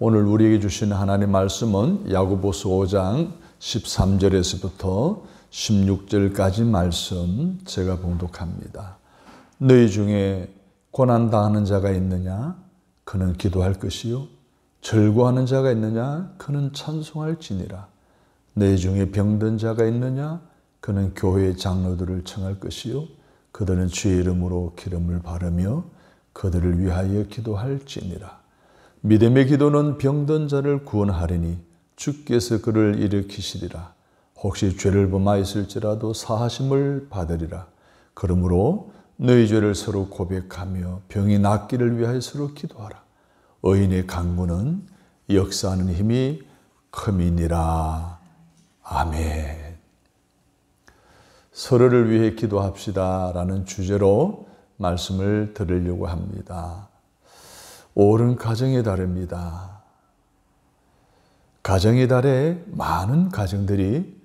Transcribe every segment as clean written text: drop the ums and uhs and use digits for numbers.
오늘 우리에게 주신 하나님의 말씀은 야고보서 5장 13절에서부터 16절까지 말씀 제가 봉독합니다. 너희 중에 고난당하는 자가 있느냐? 그는 기도할 것이요. 절구하는 자가 있느냐? 그는 찬송할지니라. 너희 중에 병든 자가 있느냐? 그는 교회의 장로들을 청할 것이요. 그들은 주의 이름으로 기름을 바르며 그들을 위하여 기도할지니라. 믿음의 기도는 병든 자를 구원하리니 주께서 그를 일으키시리라. 혹시 죄를 범하였을지라도 사하심을 받으리라. 그러므로 너희 죄를 서로 고백하며 병이 낫기를 위하여 서로 기도하라. 의인의 간구는 역사하는 힘이 큼이니라. 아멘. 서로를 위해 기도합시다 라는 주제로 말씀을 드리려고 합니다. 올은 가정의 달입니다. 가정의 달에 많은 가정들이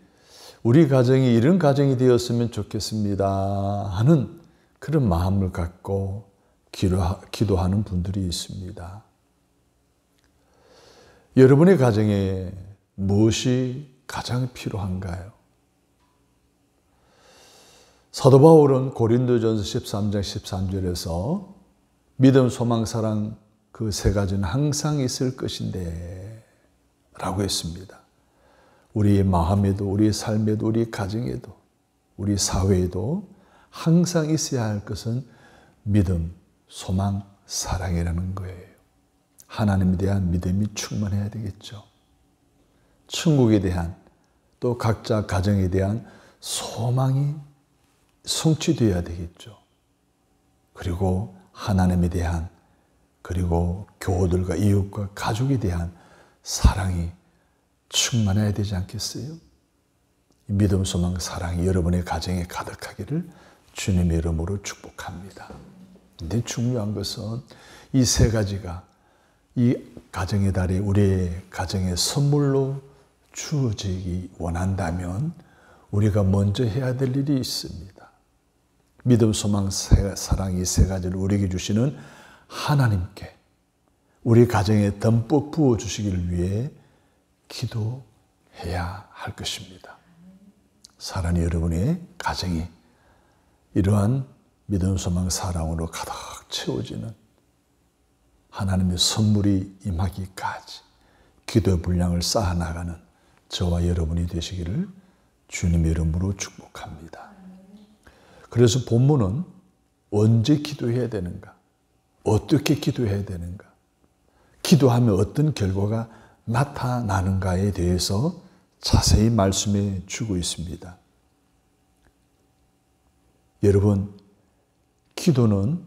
우리 가정이 이런 가정이 되었으면 좋겠습니다 하는 그런 마음을 갖고 기도하는 분들이 있습니다. 여러분의 가정에 무엇이 가장 필요한가요? 사도 바울은 고린도전서 13장 13절에서 믿음, 소망, 사랑 그 세 가지는 항상 있을 것인데 라고 했습니다. 우리의 마음에도 우리의 삶에도 우리의 가정에도 우리 사회에도 항상 있어야 할 것은 믿음, 소망, 사랑이라는 거예요. 하나님에 대한 믿음이 충만해야 되겠죠. 천국에 대한 또 각자 가정에 대한 소망이 성취되어야 되겠죠. 그리고 하나님에 대한 그리고 교우들과 이웃과 가족에 대한 사랑이 충만해야 되지 않겠어요? 믿음, 소망, 사랑이 여러분의 가정에 가득하기를 주님의 이름으로 축복합니다. 근데 중요한 것은 이 세 가지가 이 가정의 달에 우리의 가정에 선물로 주어지기 원한다면 우리가 먼저 해야 될 일이 있습니다. 믿음, 소망, 사랑 이 세 가지를 우리에게 주시는 하나님께 우리 가정에 듬뿍 부어주시기를 위해 기도해야 할 것입니다. 사랑하는 여러분의 가정이 이러한 믿음, 소망, 사랑으로 가득 채워지는 하나님의 선물이 임하기까지 기도의 분량을 쌓아나가는 저와 여러분이 되시기를 주님의 이름으로 축복합니다. 그래서 본문은 언제 기도해야 되는가? 어떻게 기도해야 되는가? 기도하면 어떤 결과가 나타나는가에 대해서 자세히 말씀해 주고 있습니다. 여러분, 기도는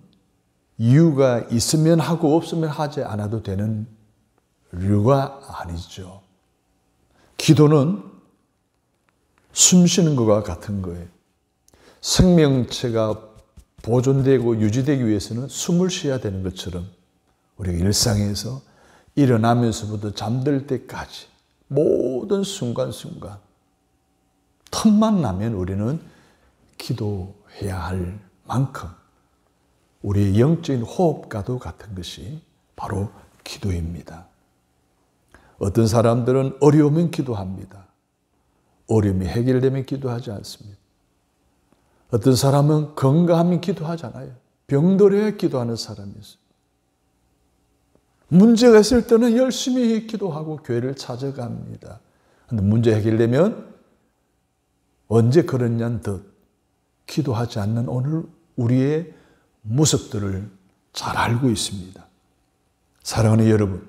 이유가 있으면 하고 없으면 하지 않아도 되는 류가 아니죠. 기도는 숨 쉬는 것과 같은 거예요. 생명체가 보존되고 유지되기 위해서는 숨을 쉬어야 되는 것처럼 우리가 일상에서 일어나면서부터 잠들 때까지 모든 순간순간 틈만 나면 우리는 기도해야 할 만큼 우리의 영적인 호흡과도 같은 것이 바로 기도입니다. 어떤 사람들은 어려우면 기도합니다. 어려움이 해결되면 기도하지 않습니다. 어떤 사람은 건강하면 기도하잖아요. 병들어야 기도하는 사람이 있어요. 문제가 있을 때는 열심히 기도하고 교회를 찾아갑니다. 그런데 문제 해결되면 언제 그랬냐는 듯 기도하지 않는 오늘 우리의 모습들을 잘 알고 있습니다. 사랑하는 여러분,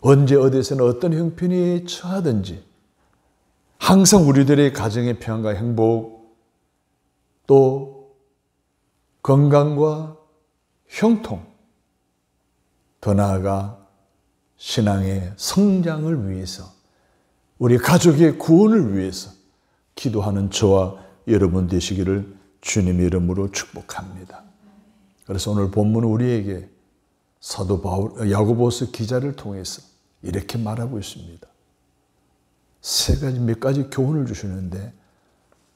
언제 어디서는 어떤 형편이 처하든지 항상 우리들의 가정의 평안과 행복 또 건강과 형통 더 나아가 신앙의 성장을 위해서 우리 가족의 구원을 위해서 기도하는 저와 여러분 되시기를 주님의 이름으로 축복합니다. 그래서 오늘 본문은 우리에게 사도 바울, 야고보서 기자를 통해서 이렇게 말하고 있습니다. 몇 가지 교훈을 주시는데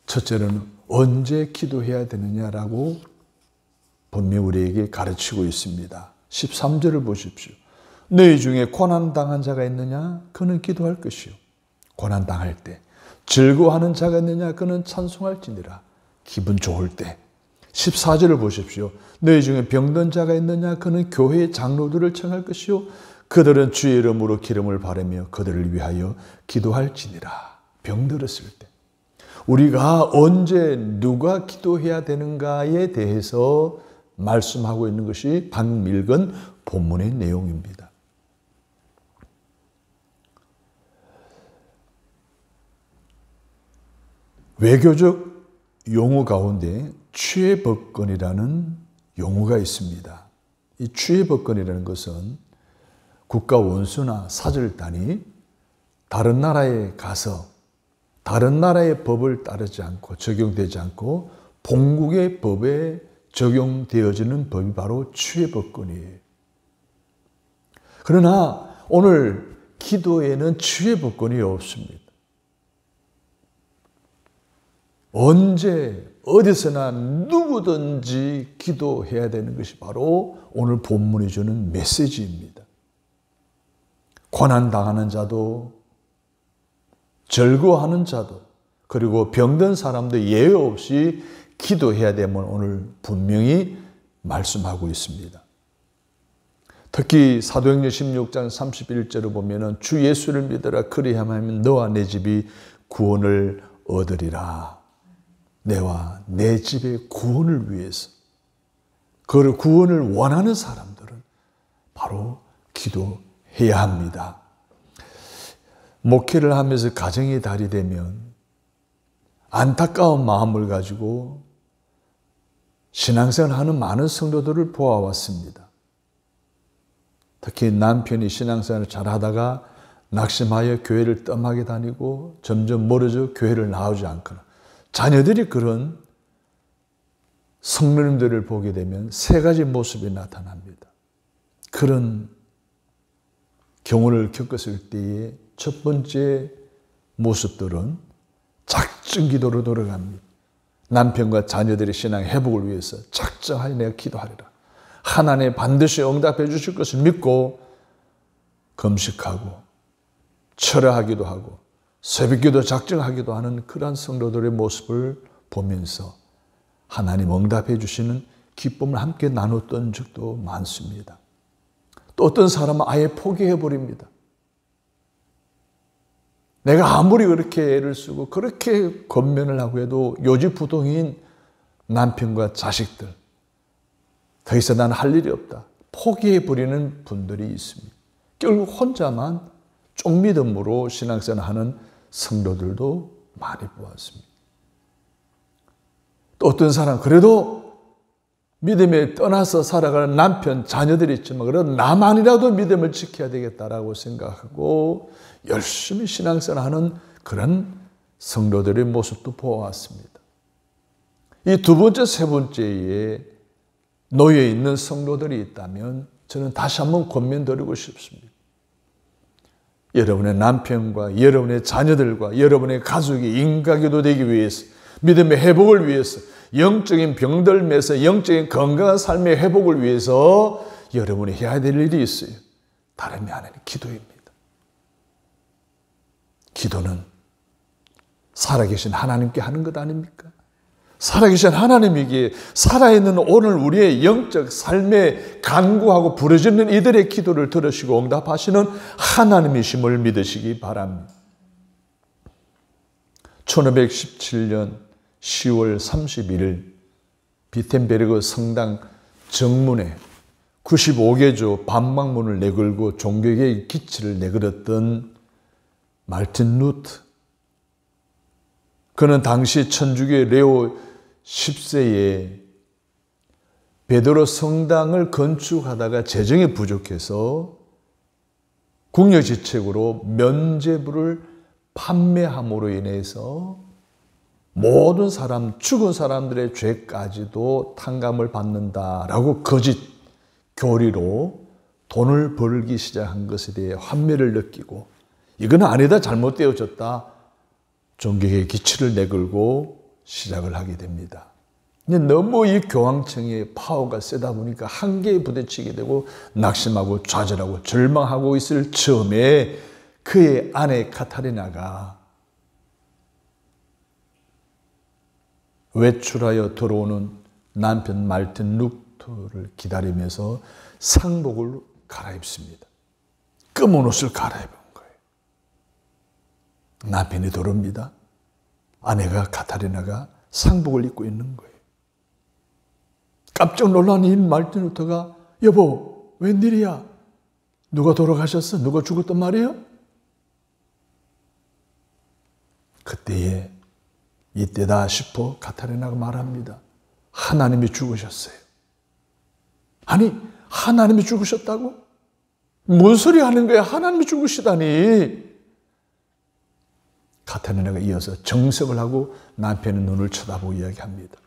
첫째는 언제 기도해야 되느냐라고 분명히 우리에게 가르치고 있습니다. 13절을 보십시오. 너희 중에 고난당한 자가 있느냐? 그는 기도할 것이요. 고난당할 때. 즐거워하는 자가 있느냐? 그는 찬송할지니라. 기분 좋을 때. 14절을 보십시오. 너희 중에 병든 자가 있느냐? 그는 교회의 장로들을 청할 것이요. 그들은 주의 이름으로 기름을 바르며 그들을 위하여 기도할지니라. 병들었을 때. 우리가 언제 누가 기도해야 되는가에 대해서 말씀하고 있는 것이 방금 읽은 본문의 내용입니다. 외교적 용어 가운데 취해법권이라는 용어가 있습니다. 이 취해법권이라는 것은 국가 원수나 사절단이 다른 나라에 가서 다른 나라의 법을 따르지 않고 적용되지 않고 본국의 법에 적용되어지는 법이 바로 취해법권이에요. 그러나 오늘 기도에는 취해법권이 없습니다. 언제 어디서나 누구든지 기도해야 되는 것이 바로 오늘 본문이 주는 메시지입니다. 고난당하는 자도 즐거워하는 자도 그리고 병든 사람도 예외 없이 기도해야 되면 오늘 분명히 말씀하고 있습니다. 특히 사도행전 16장 31절을 보면 주 예수를 믿으라 그리하면 너와 내 집이 구원을 얻으리라. 내와 내 집의 구원을 위해서 그 구원을 원하는 사람들은 바로 기도해야 합니다. 목회를 하면서 가정의 달이 되면 안타까운 마음을 가지고 신앙생활을 하는 많은 성도들을 보아왔습니다. 특히 남편이 신앙생활을 잘하다가 낙심하여 교회를 뜸하게 다니고 점점 멀어져 교회를 나오지 않거나 자녀들이 그런 성도님들을 보게 되면 세 가지 모습이 나타납니다. 그런 경우를 겪었을 때에 첫 번째 모습들은 작정 기도로 돌아갑니다. 남편과 자녀들의 신앙 회복을 위해서 작정하여 내가 기도하리라. 하나님 반드시 응답해 주실 것을 믿고 금식하고 철회하기도 하고 새벽기도 작정하기도 하는 그러한 성도들의 모습을 보면서 하나님 응답해 주시는 기쁨을 함께 나눴던 적도 많습니다. 또 어떤 사람은 아예 포기해버립니다. 내가 아무리 그렇게 애를 쓰고 그렇게 권면을 하고 해도 요지부동인 남편과 자식들 더 이상 나는 할 일이 없다. 포기해버리는 분들이 있습니다. 결국 혼자만 쪽믿음으로 신앙생활하는 성도들도 많이 보았습니다. 또 어떤 사람 그래도 믿음에 떠나서 살아가는 남편, 자녀들이 있지만 그래도 나만이라도 믿음을 지켜야 되겠다라고 생각하고 열심히 신앙생활하는 그런 성도들의 모습도 보아왔습니다. 이 두 번째, 세 번째에 놓여 있는 성도들이 있다면 저는 다시 한번 권면드리고 싶습니다. 여러분의 남편과 여러분의 자녀들과 여러분의 가족이 인과기도 되기 위해서 믿음의 회복을 위해서 영적인 병들면서 영적인 건강한 삶의 회복을 위해서 여러분이 해야 될 일이 있어요. 다름이 아닌 기도입니다. 기도는 살아계신 하나님께 하는 것 아닙니까? 살아계신 하나님에게 살아있는 오늘 우리의 영적 삶에 간구하고 부르짖는 이들의 기도를 들으시고 응답하시는 하나님이심을 믿으시기 바랍니다. 1517년 10월 31일 비텐베르그 성당 정문에 95개조 반박문을 내걸고 종교계의 기치를 내걸었던 마르틴 루터. 그는 당시 천주교 레오 10세에 베드로 성당을 건축하다가 재정이 부족해서 궁여지책으로 면죄부를 판매함으로 인해서 모든 사람, 죽은 사람들의 죄까지도 탕감을 받는다라고 거짓 교리로 돈을 벌기 시작한 것에 대해 환멸을 느끼고 이건 아니다, 잘못되어졌다. 종교의 기치를 내걸고 시작을 하게 됩니다. 너무 이 교황청의 파워가 세다 보니까 한계에 부딪히게 되고 낙심하고 좌절하고 절망하고 있을 즈음에 그의 아내 카타리나가 외출하여 들어오는 남편 말틴 루터를 기다리면서 상복을 갈아입습니다. 검은 옷을 갈아입은 거예요. 남편이 들어옵니다. 아내가 카타리나가 상복을 입고 있는 거예요. 깜짝 놀란 이 말틴 루터가 여보 웬일이야? 누가 돌아가셨어? 누가 죽었단 말이에요? 그때에 이때다 싶어 카타리나가 말합니다. 하나님이 죽으셨어요. 아니 하나님이 죽으셨다고? 뭔 소리 하는 거야? 하나님이 죽으시다니. 카타리나가 이어서 정색을 하고 남편의 눈을 쳐다보고 이야기합니다.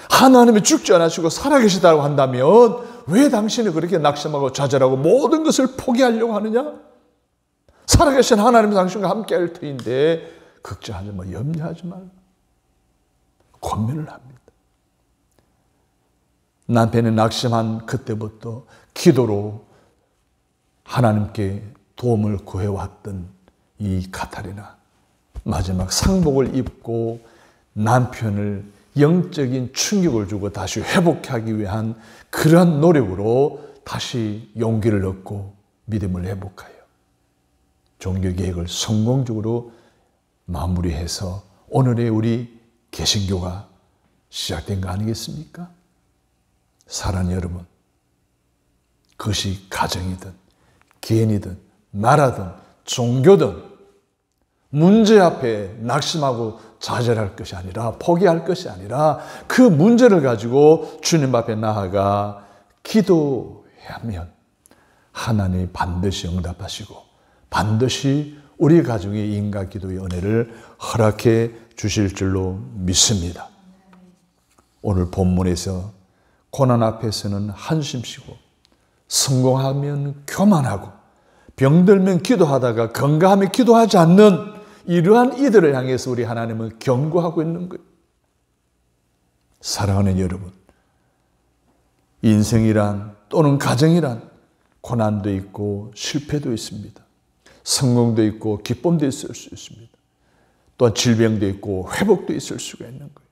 하나님이 죽지 않으시고 살아계시다고 한다면 왜 당신이 그렇게 낙심하고 좌절하고 모든 것을 포기하려고 하느냐? 살아계신 하나님이 당신과 함께 할 터인데 걱정하지 마, 염려하지 말라. 권면을 합니다. 남편이 낙심한 그때부터 기도로 하나님께 도움을 구해왔던 이 카타리나, 마지막 상복을 입고 남편을 영적인 충격을 주고 다시 회복하기 위한 그러한 노력으로 다시 용기를 얻고 믿음을 회복하여 종교개혁을 성공적으로 마무리해서 오늘의 우리 개신교가 시작된 거 아니겠습니까? 사랑하는 여러분, 그것이 가정이든 개인이든 나라든 종교든 문제 앞에 낙심하고 좌절할 것이 아니라 포기할 것이 아니라 그 문제를 가지고 주님 앞에 나아가 기도하면 하나님이 반드시 응답하시고 반드시 우리 가정의 인간 기도의 은혜를 허락해 주실 줄로 믿습니다. 오늘 본문에서 고난 앞에서는 한심 쉬고 성공하면 교만하고 병들면 기도하다가 건강하면 기도하지 않는 이러한 이들을 향해서 우리 하나님은 경고하고 있는 거예요. 사랑하는 여러분, 인생이란 또는 가정이란 고난도 있고 실패도 있습니다. 성공도 있고 기쁨도 있을 수 있습니다. 또한 질병도 있고 회복도 있을 수가 있는 거예요.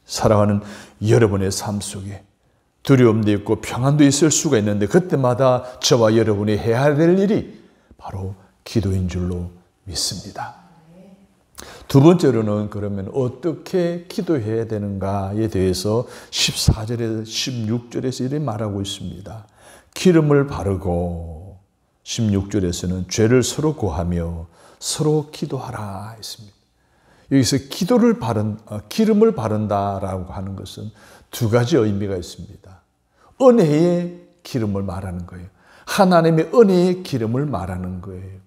사랑하는 여러분의 삶 속에 두려움도 있고 평안도 있을 수가 있는데 그때마다 저와 여러분이 해야 될 일이 바로 기도인 줄로 믿습니다. 두 번째로는 그러면 어떻게 기도해야 되는가에 대해서 14절에서 16절에서 이렇게 말하고 있습니다. 기름을 바르고 16절에서는 죄를 서로 고하며 서로 기도하라 했습니다. 여기서 기름을 바른다라고 하는 것은 두 가지 의미가 있습니다. 은혜의 기름을 말하는 거예요. 하나님의 은혜의 기름을 말하는 거예요.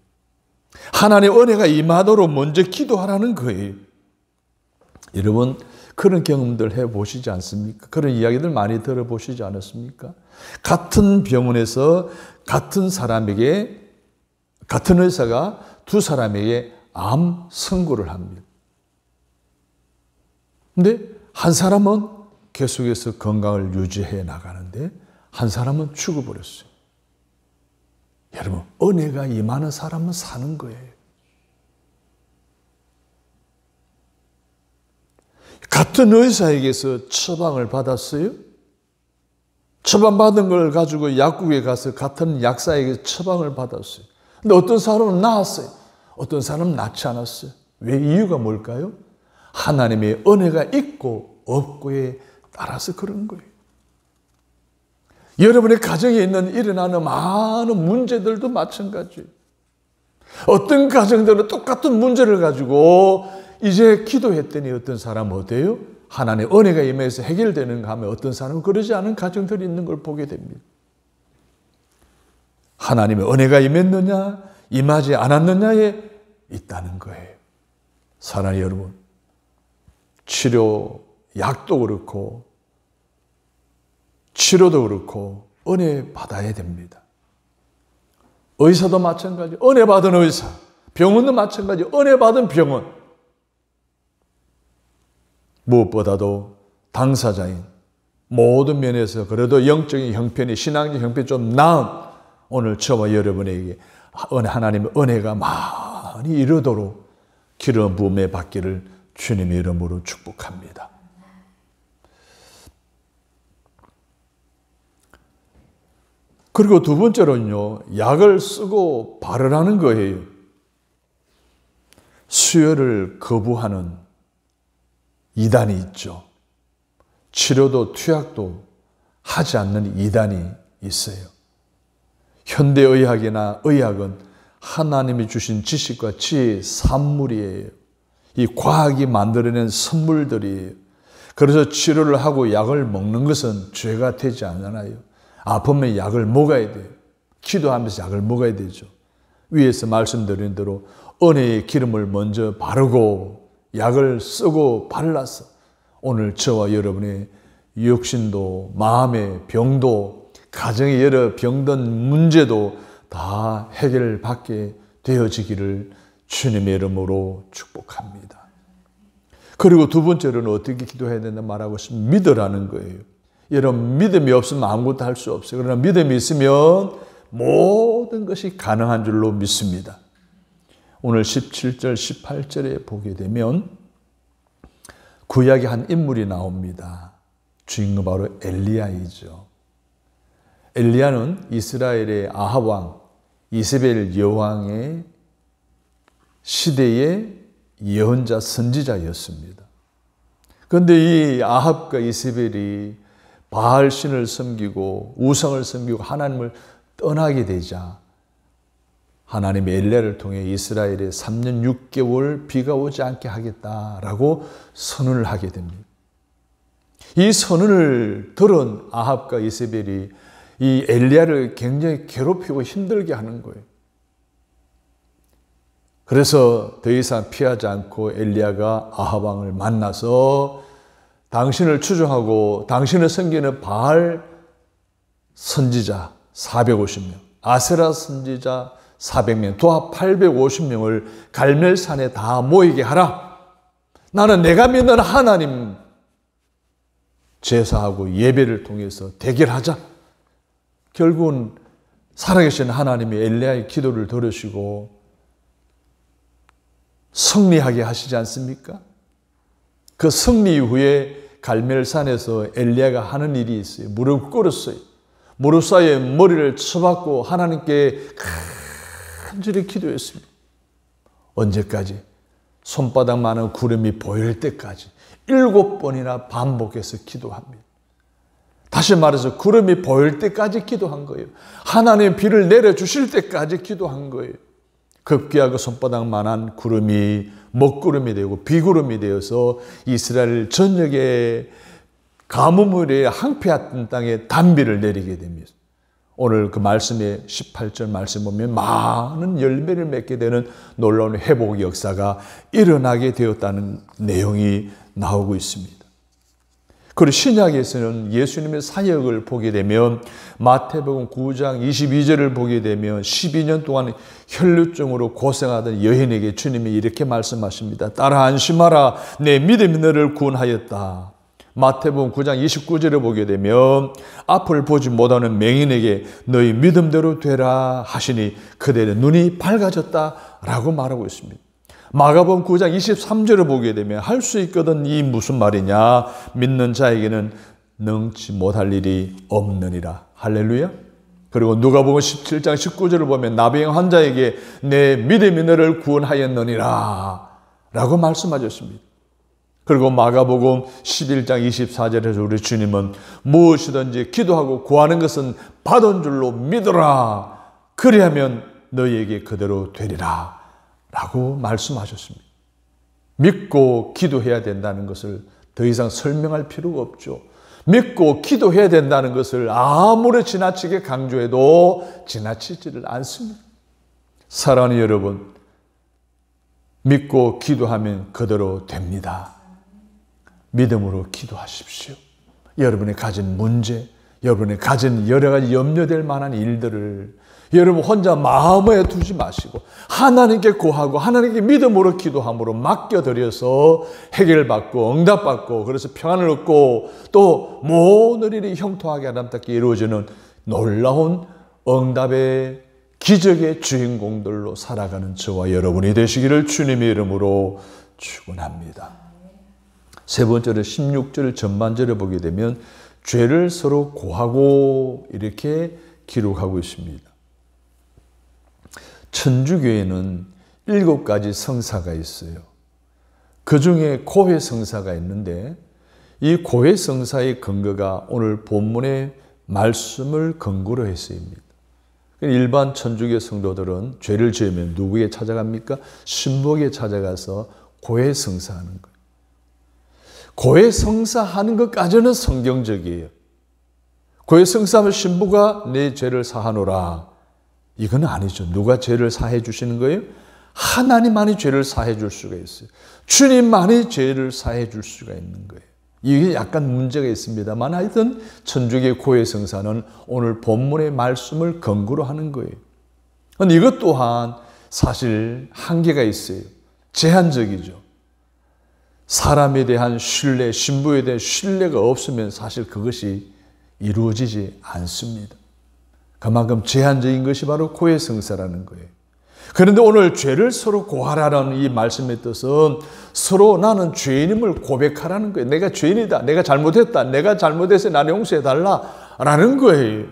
하나님의 은혜가 임하도록 먼저 기도하라는 거예요. 여러분 그런 경험들 해보시지 않습니까? 그런 이야기들 많이 들어보시지 않았습니까? 같은 병원에서 같은 의사가 두 사람에게 암 선고를 합니다. 근데 한 사람은 계속해서 건강을 유지해 나가는데 한 사람은 죽어버렸어요. 여러분, 은혜가 임하는 사람은 사는 거예요. 같은 의사에게서 처방을 받았어요. 처방받은 걸 가지고 약국에 가서 같은 약사에게 처방을 받았어요. 근데 어떤 사람은 나았어요. 어떤 사람은 낫지 않았어요. 왜? 이유가 뭘까요? 하나님의 은혜가 있고 없고에 따라서 그런 거예요. 여러분의 가정에 일어나는 많은 문제들도 마찬가지예요. 어떤 가정들은 똑같은 문제를 가지고 이제 기도했더니 어떤 사람은 어때요? 하나님의 은혜가 임해서 해결되는가 하면 어떤 사람은 그러지 않은 가정들이 있는 걸 보게 됩니다. 하나님의 은혜가 임했느냐 임하지 않았느냐에 있다는 거예요. 사랑하는 여러분, 약도 그렇고 치료도 그렇고 은혜 받아야 됩니다. 의사도 마찬가지, 은혜 받은 의사, 병원도 마찬가지, 은혜 받은 병원. 무엇보다도 당사자인 모든 면에서 그래도 영적인 형편이 신앙적 형편이 좀 나은 오늘 저와 여러분에게 하나님의 은혜가 많이 이르도록 기름 부음에 받기를 주님의 이름으로 축복합니다. 그리고 두 번째로는요, 약을 쓰고 바르라는 거예요. 수혈을 거부하는 이단이 있죠. 치료도 투약도 하지 않는 이단이 있어요. 현대의학이나 의학은 하나님이 주신 지식과 지혜의 산물이에요. 이 과학이 만들어낸 선물들이에요. 그래서 치료를 하고 약을 먹는 것은 죄가 되지 않아요. 아프면 약을 먹어야 돼요. 기도하면서 약을 먹어야 되죠. 위에서 말씀드린 대로 은혜의 기름을 먼저 바르고 약을 쓰고 발라서 오늘 저와 여러분의 육신도 마음의 병도 가정의 여러 병든 문제도 다 해결받게 되어지기를 주님의 이름으로 축복합니다. 그리고 두 번째로는 어떻게 기도해야 된다 말하고 있으면 믿으라는 거예요. 여러분 믿음이 없으면 아무것도 할 수 없어요. 그러나 믿음이 있으면 모든 것이 가능한 줄로 믿습니다. 오늘 17절 18절에 보게 되면 구약의 한 인물이 나옵니다. 주인공 바로 엘리야이죠. 엘리야는 이스라엘의 아합 왕, 이세벨 여왕의 시대의 예언자 선지자였습니다. 그런데 이 아합과 이세벨이 바알 신을 섬기고 우상을 섬기고 하나님을 떠나게 되자 하나님이 엘리야를 통해 이스라엘에 3년 6개월 비가 오지 않게 하겠다라고 선언을 하게 됩니다. 이 선언을 들은 아합과 이세벨이 이 엘리야를 굉장히 괴롭히고 힘들게 하는 거예요. 그래서 더 이상 피하지 않고 엘리야가 아합 왕을 만나서 당신을 추종하고 당신을 섬기는 바알 선지자 450명, 아세라 선지자 400명, 도합 850명을 갈멜산에 다 모이게 하라. 나는 내가 믿는 하나님 제사하고 예배를 통해서 대결하자. 결국은 살아계신 하나님이 엘리야의 기도를 들으시고 승리하게 하시지 않습니까? 그 승리 이후에 갈멜산에서 엘리야가 하는 일이 있어요. 무릎 꿇었어요. 무릎 사이에 머리를 쳐박고 하나님께 간절히 기도했습니다. 언제까지? 손바닥만한 구름이 보일 때까지 7번이나 반복해서 기도합니다. 다시 말해서 구름이 보일 때까지 기도한 거예요. 하나님의 비를 내려주실 때까지 기도한 거예요. 급기야 그 손바닥만한 구름이 먹구름이 되고 비구름이 되어서 이스라엘 전역에 가뭄으로 황폐했던 땅에 단비를 내리게 됩니다. 오늘 그 말씀의 18절 말씀 보면 많은 열매를 맺게 되는 놀라운 회복 역사가 일어나게 되었다는 내용이 나오고 있습니다. 그리고 신약에서는 예수님의 사역을 보게 되면 마태복음 9장 22절을 보게 되면 12년 동안 혈루증으로 고생하던 여인에게 주님이 이렇게 말씀하십니다. 따라 안심하라. 내 믿음이 너를 구원하였다. 마태복음 9장 29절을 보게 되면 앞을 보지 못하는 맹인에게 너희 믿음대로 되라 하시니 그들의 눈이 밝아졌다라고 말하고 있습니다. 마가복음 9장 23절을 보게 되면 할 수 있거든 이 무슨 말이냐. 믿는 자에게는 능치 못할 일이 없느니라. 할렐루야. 그리고 누가복음 17장 19절을 보면 나병 환자에게 내 믿음이 너를 구원하였느니라 라고 말씀하셨습니다. 그리고 마가복음 11장 24절에서 우리 주님은 무엇이든지 기도하고 구하는 것은 받은 줄로 믿어라. 그리하면 너희에게 그대로 되리라 라고 말씀하셨습니다. 믿고 기도해야 된다는 것을 더 이상 설명할 필요가 없죠. 믿고 기도해야 된다는 것을 아무리 지나치게 강조해도 지나치지를 않습니다. 사랑하는 여러분, 믿고 기도하면 그대로 됩니다. 믿음으로 기도하십시오. 여러분이 가진 문제, 여러분이 가진 여러 가지 염려될 만한 일들을 여러분 혼자 마음에 두지 마시고 하나님께 구하고 하나님께 믿음으로 기도함으로 맡겨드려서 해결받고 응답받고 그래서 평안을 얻고 또 모든 일이 형통하게 아름답게 이루어지는 놀라운 응답의 기적의 주인공들로 살아가는 저와 여러분이 되시기를 주님의 이름으로 축원합니다. 세 번째로 16절 전반절에 보게 되면 죄를 서로 고하고 이렇게 기록하고 있습니다. 천주교에는 7가지 성사가 있어요. 그 중에 고해 성사가 있는데 이 고해 성사의 근거가 오늘 본문의 말씀을 근거로 했습니다. 일반 천주교 성도들은 죄를 지으면 누구에게 찾아갑니까? 신부에게 찾아가서 고해 성사하는 거예요. 고해 성사하는 것까지는 성경적이에요. 고해 성사하면 신부가 내 죄를 사하노라. 이건 아니죠. 누가 죄를 사해 주시는 거예요? 하나님만이 죄를 사해 줄 수가 있어요. 주님만이 죄를 사해 줄 수가 있는 거예요. 이게 약간 문제가 있습니다만 하여튼 천주교의 고해 성사는 오늘 본문의 말씀을 근거로 하는 거예요. 그런데 이것 또한 사실 한계가 있어요. 제한적이죠. 사람에 대한 신뢰, 신부에 대한 신뢰가 없으면 사실 그것이 이루어지지 않습니다. 그만큼 제한적인 것이 바로 고해 성사라는 거예요. 그런데 오늘 죄를 서로 고하라는 이 말씀의 뜻은 서로 나는 죄인임을 고백하라는 거예요. 내가 죄인이다. 내가 잘못했다. 내가 잘못해서 나를 용서해달라. 라는 거예요.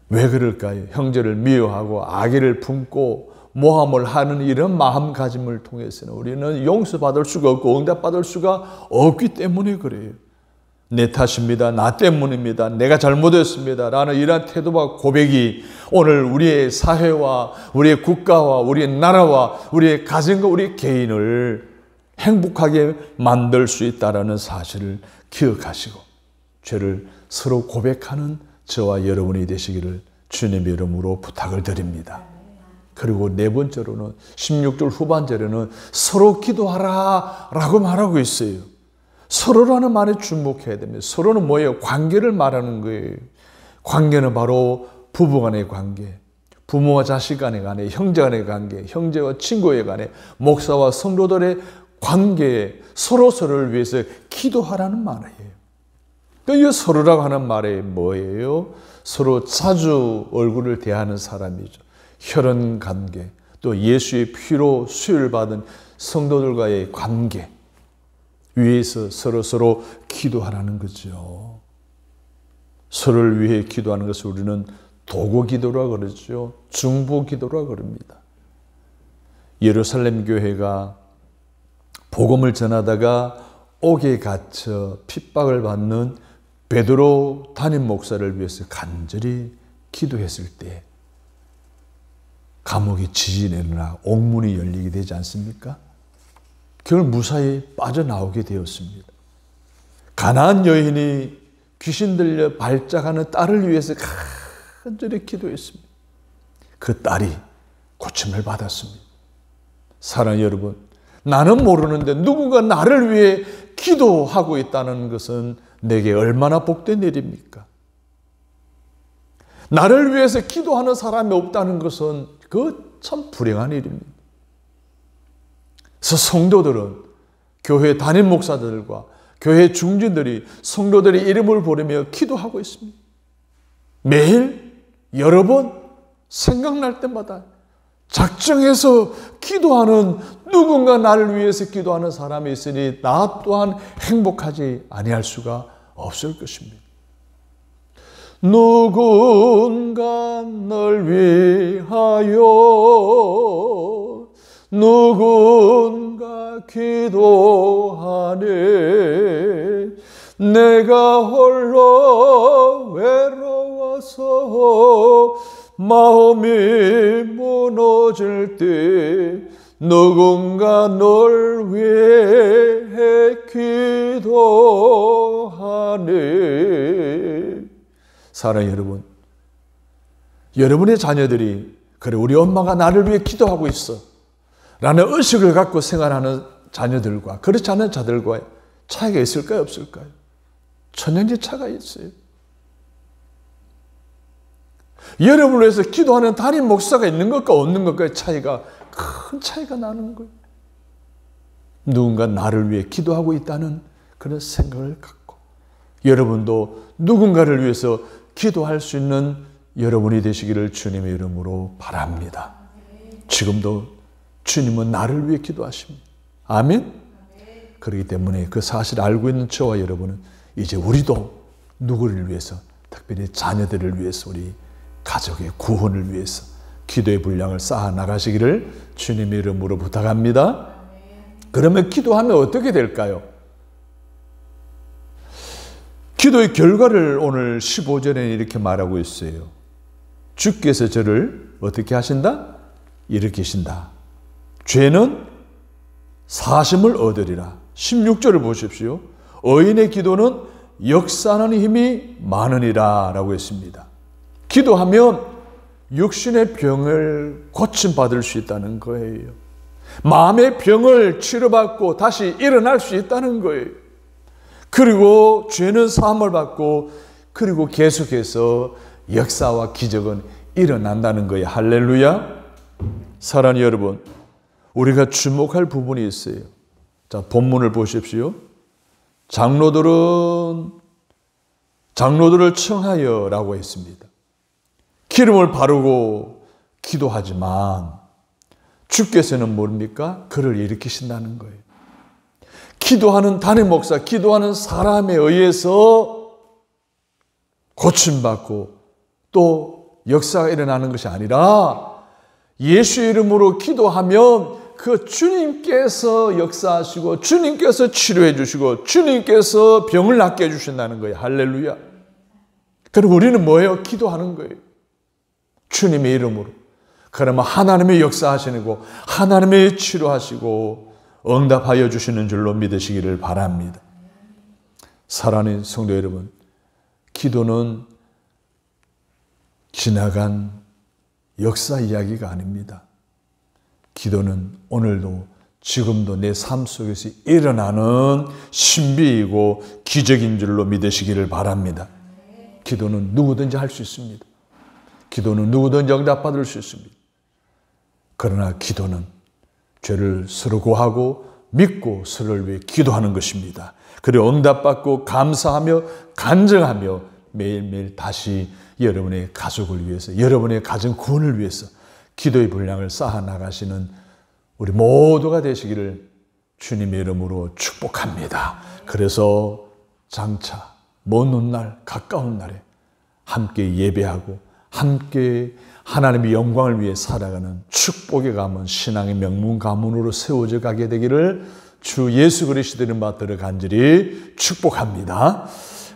왜 그럴까요? 형제를 미워하고 악의를 품고 모함을 하는 이런 마음가짐을 통해서는 우리는 용서받을 수가 없고 응답받을 수가 없기 때문에 그래요. 내 탓입니다. 나 때문입니다. 내가 잘못했습니다. 라는 이러한 태도와 고백이 오늘 우리의 사회와 우리의 국가와 우리의 나라와 우리의 가정과 우리의 개인을 행복하게 만들 수 있다는 사실을 기억하시고 죄를 서로 고백하는 저와 여러분이 되시기를 주님의 이름으로 부탁을 드립니다. 그리고 네 번째로는 16절 후반절에는 서로 기도하라 라고 말하고 있어요. 서로라는 말에 주목해야 됩니다. 서로는 뭐예요? 관계를 말하는 거예요. 관계는 바로 부부간의 관계, 부모와 자식 간의 관계, 형제 간의 관계, 형제와 친구의 관계, 목사와 성도들의 관계에 서로를 위해서 기도하라는 말이에요. 이 서로라고 하는 말이 뭐예요? 서로 자주 얼굴을 대하는 사람이죠. 혈연 관계, 또 예수의 피로 수혈 받은 성도들과의 관계 위해서 서로 기도하라는 거죠. 서로를 위해 기도하는 것을 우리는 도구 기도라고 그러죠. 중보 기도라고 그럽니다. 예루살렘 교회가 복음을 전하다가 옥에 갇혀 핍박을 받는 베드로 담임 목사를 위해서 간절히 기도했을 때 감옥이 지진이 일어나 옥문이 열리게 되지 않습니까? 그걸 무사히 빠져나오게 되었습니다. 가나안 여인이 귀신 들려 발작하는 딸을 위해서 간절히 기도했습니다. 그 딸이 고침을 받았습니다. 사랑하는 여러분, 나는 모르는데 누군가 나를 위해 기도하고 있다는 것은 내게 얼마나 복된 일입니까? 나를 위해서 기도하는 사람이 없다는 것은 그 참 불행한 일입니다. 그래서 성도들은 교회 담임 목사들과 교회 중진들이 성도들의 이름을 부르며 기도하고 있습니다. 매일 여러 번 생각날 때마다 작정해서 기도하는 누군가 나를 위해서 기도하는 사람이 있으니 나 또한 행복하지 아니할 수가 없을 것입니다. 누군가 널 위하여 누군가 기도하네 내가 홀로 외로워서 마음이 무너질 때 누군가 널 위해 기도하네. 사랑하는 여러분, 여러분의 자녀들이 그래 우리 엄마가 나를 위해 기도하고 있어 라는 의식을 갖고 생활하는 자녀들과 그렇지 않은 자들과 차이가 있을까요? 없을까요? 천연지 차가 있어요. 여러분을 위해서 기도하는 담임 목사가 있는 것과 없는 것과의 차이가 큰 차이가 나는 거예요. 누군가 나를 위해 기도하고 있다는 그런 생각을 갖고 여러분도 누군가를 위해서 기도할 수 있는 여러분이 되시기를 주님의 이름으로 바랍니다. 지금도 주님은 나를 위해 기도하십니다. 아멘? 그렇기 때문에 그 사실을 알고 있는 저와 여러분은 이제 우리도 누구를 위해서, 특별히 자녀들을 위해서, 우리 가족의 구원을 위해서 기도의 분량을 쌓아 나가시기를 주님의 이름으로 부탁합니다. 그러면 기도하면 어떻게 될까요? 기도의 결과를 오늘 15절에 이렇게 말하고 있어요. 주께서 저를 어떻게 하신다? 일으키신다. 죄는 사심을 얻으리라. 16절을 보십시오. 의인의 기도는 역사하는 힘이 많으니라 라고 했습니다. 기도하면 육신의 병을 고침받을 수 있다는 거예요. 마음의 병을 치료받고 다시 일어날 수 있다는 거예요. 그리고 죄는 사함을 받고 그리고 계속해서 역사와 기적은 일어난다는 거예요. 할렐루야. 사랑하는 여러분, 우리가 주목할 부분이 있어요. 자, 본문을 보십시오. 장로들을 청하여 라고 했습니다. 기름을 바르고 기도하지만 주께서는 뭡니까? 그를 일으키신다는 거예요. 기도하는 담임 목사, 기도하는 사람에 의해서 고침받고 또 역사가 일어나는 것이 아니라 예수 이름으로 기도하면 그 주님께서 역사하시고 주님께서 치료해 주시고 주님께서 병을 낫게 해주신다는 거예요. 할렐루야. 그리고 우리는 뭐예요? 기도하는 거예요. 주님의 이름으로. 그러면 하나님의 역사하시고 하나님의 치료하시고 응답하여 주시는 줄로 믿으시기를 바랍니다. 사랑하는 성도 여러분, 기도는 지나간 역사 이야기가 아닙니다. 기도는 오늘도 지금도 내 삶 속에서 일어나는 신비이고 기적인 줄로 믿으시기를 바랍니다. 기도는 누구든지 할 수 있습니다. 기도는 누구든지 응답받을 수 있습니다. 그러나 기도는 죄를 서로 고하고 믿고 서로를 위해 기도하는 것입니다. 그리고 응답받고 감사하며 간증하며 매일매일 다시 여러분의 가족을 위해서, 여러분의 가정 구원을 위해서 기도의 분량을 쌓아 나가시는 우리 모두가 되시기를 주님의 이름으로 축복합니다. 그래서 장차 먼 훗날 가까운 날에 함께 예배하고 함께 하나님의 영광을 위해 살아가는 축복의 가문, 신앙의 명문 가문으로 세워져 가게 되기를 주 예수 그리스도의 받들어 간절히 축복합니다.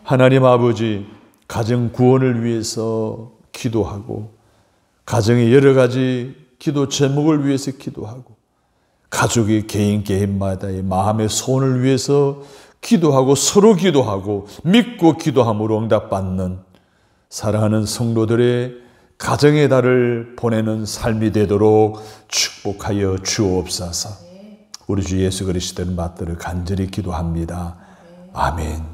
하나님 아버지, 가정 구원을 위해서 기도하고 가정의 여러 가지 기도 제목을 위해서 기도하고 가족의 개인마다의 마음의 소원을 위해서 기도하고 서로 기도하고 믿고 기도함으로 응답받는 사랑하는 성도들의 가정의 달을 보내는 삶이 되도록 축복하여 주옵소서. 우리 주 예수 그리스도를 받들어 간절히 기도합니다. 아멘.